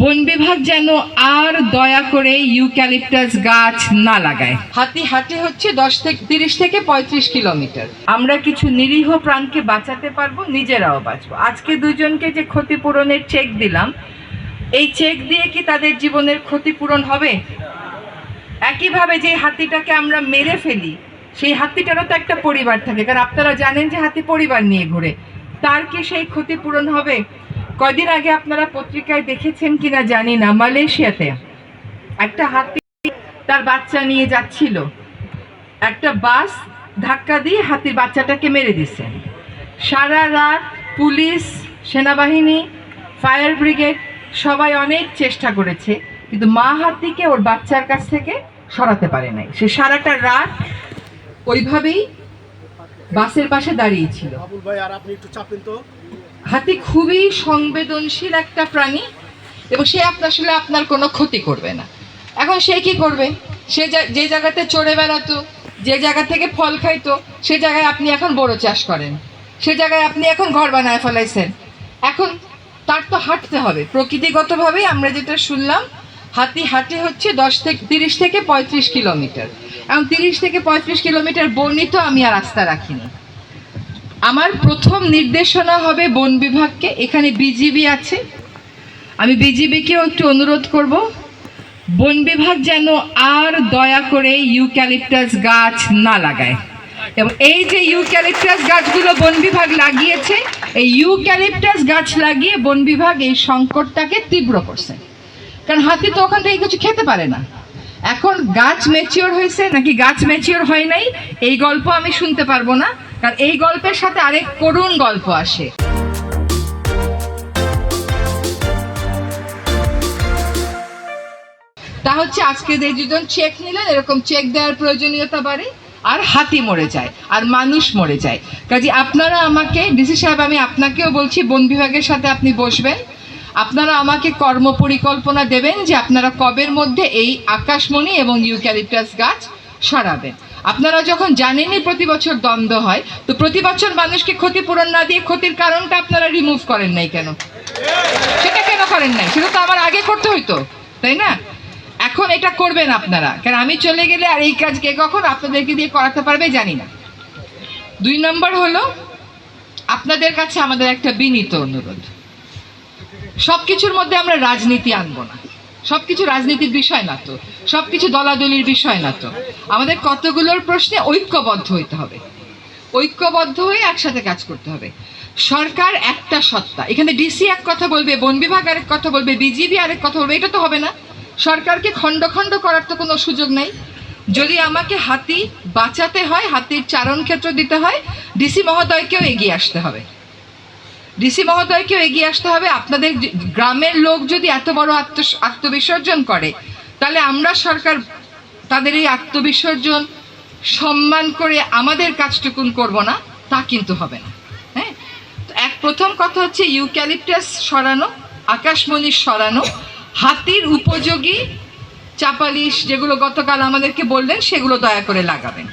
বন বিভাগ যেন আর দয়া করে ইউক্যালিপটাস গাছ না লাগায়। হাতি হাঁটে হচ্ছে 30 থেকে 35 কিলোমিটার। আমরা কিছু নিরীহ প্রাণকে বাঁচাতে পারবো, নিজেরাও বাঁচবো। আজকে দুজনকে যে ক্ষতিপূরণের চেক দিলাম, এই চেক দিয়ে কি তাদের জীবনের ক্ষতিপূরণ হবে? একইভাবে যে হাতিটাকে আমরা মেরে ফেলি, সেই হাতিটারও তো একটা পরিবার থাকে, কারণ আপনারা জানেন যে হাতি পরিবার নিয়ে ঘুরে। তার কি সেই ক্ষতিপূরণ হবে? কয়দিন আগে আপনারা পত্রিকায় দেখেছেন কিনা জানি না, মালয়েশিয়াতে একটা হাতি তার বাচ্চা নিয়ে যাচ্ছিল, একটা বাস ধাক্কা দিয়ে হাতির বাচ্চাটাকে মেরে দিছে। সারা রাত পুলিশ, সেনাবাহিনী, ফায়ার ব্রিগেড সবাই অনেক চেষ্টা করেছে, কিন্তু মা হাতিকে ওর বাচ্চার কাছ থেকে সরাতে পারে নাই। সে সারাটা রাত ওইভাবেই বাসের পাশে দাঁড়িয়েছিল। হাতি খুবই সংবেদনশীল একটা প্রাণী এবং সে আসলে আপনার কোনো ক্ষতি করবে না। এখন সে কি করবে? সে যে জায়গাতে চড়ে বেড়াতো, যে জায়গা থেকে ফল খাইতো, সে জায়গায় আপনি এখন বড় চাষ করেন, সে জায়গায় আপনি এখন ঘর বানায় ফেলাইছেন। এখন তার তো হাঁটতে হবে প্রকৃতিগতভাবেই। আমরা যেটা শুনলাম, হাতি হাঁটে হচ্ছে 30 থেকে 35 কিলোমিটার। এখন 30 থেকে 35 কিলোমিটার বর্ণিত আমি আর রাস্তা রাখিনি। আমার প্রথম নির্দেশনা হবে বন বিভাগকে। এখানে বিজিবি আছে, আমি বিজিবিকেও একটু অনুরোধ করব, বন বিভাগ যেন আর দয়া করে ইউক্যালিপটাস গাছ না লাগায়। এবং এই যে ইউক্যালিপটাস গাছগুলো বন বিভাগ লাগিয়েছে, এই ইউক্যালিপটাস গাছ লাগিয়ে বন বিভাগ এই সংকটটাকে তীব্র করছে। কারণ হাতি তো ওখান থেকে কিছু খেতে পারে না। এখন গাছ ম্যাচিওর হয়েছে নাকি গাছ ম্যাচিওর হয় নাই, এই গল্প আমি শুনতে পারবো না, কারণ এই গল্পের সাথে আরেক করুণ গল্প আসে। তা হচ্ছে আজকে যে দুজন চেক নিলেন, এরকম চেক দেওয়ার প্রয়োজনীয়তা বাড়ে, আর হাতি মরে যায়, আর মানুষ মরে যায়। কাজে আপনারা আমাকে, ডিসি সাহেব আমি আপনাকেও বলছি, বন বিভাগের সাথে আপনি বসবেন, আপনারা আমাকে কর্মপরিকল্পনা দেবেন যে আপনারা কবের মধ্যে এই আকাশমণি এবং ইউক্যালিপটাস গাছ সরাবেন। আপনারা যখন জানেনই প্রতি বছর দ্বন্দ্ব হয়, তো প্রতি বছর মানুষকে ক্ষতিপূরণ না দিয়ে ক্ষতির কারণটা আপনারা রিমুভ করেন নাই কেন? সেটা কেন করেন নাই? সেটা তো আবার আগে করতে হইতো, তাই না? এখন এটা করবেন আপনারা, কারণ আমি চলে গেলে আর এই কাজ কে কখন আপনাদেরকে দিয়ে করাতে পারবে জানি না। 2 নম্বর হলো, আপনাদের কাছে আমাদের একটা বিনীত অনুরোধ, সবকিছুর মধ্যে আমরা রাজনীতি আনবো না। সবকিছু রাজনীতির বিষয় না তো, সবকিছু দলাদলির বিষয় না তো। আমাদের কতগুলোর প্রশ্নে ঐক্যবদ্ধ হইতে হবে, ঐক্যবদ্ধ হয়ে একসাথে কাজ করতে হবে। সরকার একটা সত্তা, এখানে ডিসি এক কথা বলবে, বন বিভাগ আরেক কথা বলবে, বিজিবি আরেক কথা বলবে, এটা তো হবে না। সরকারকে খণ্ড খণ্ড করার তো কোনো সুযোগ নাই। যদি আমাকে হাতি বাঁচাতে হয়, হাতির চারণ ক্ষেত্র দিতে হয়, ডিসি মহোদয়কেও এগিয়ে আসতে হবে। ডিসি মহোদয়কেও এগিয়ে আসতে হবে। আপনাদের গ্রামের লোক যদি এত বড় আত্মবিসর্জন করে, তাহলে আমরা সরকার তাদের এই আত্মবিসর্জন সম্মান করে আমাদের কাজটুকুন করব না, তা কিন্তু হবে না। হ্যাঁ, তো প্রথম কথা হচ্ছে ইউক্যালিপটাস সরানো, আকাশমণি সরানো, হাতির উপযোগী চাপালিশ যেগুলো গতকাল আমাদেরকে বললেন, সেগুলো দয়া করে লাগাবেন।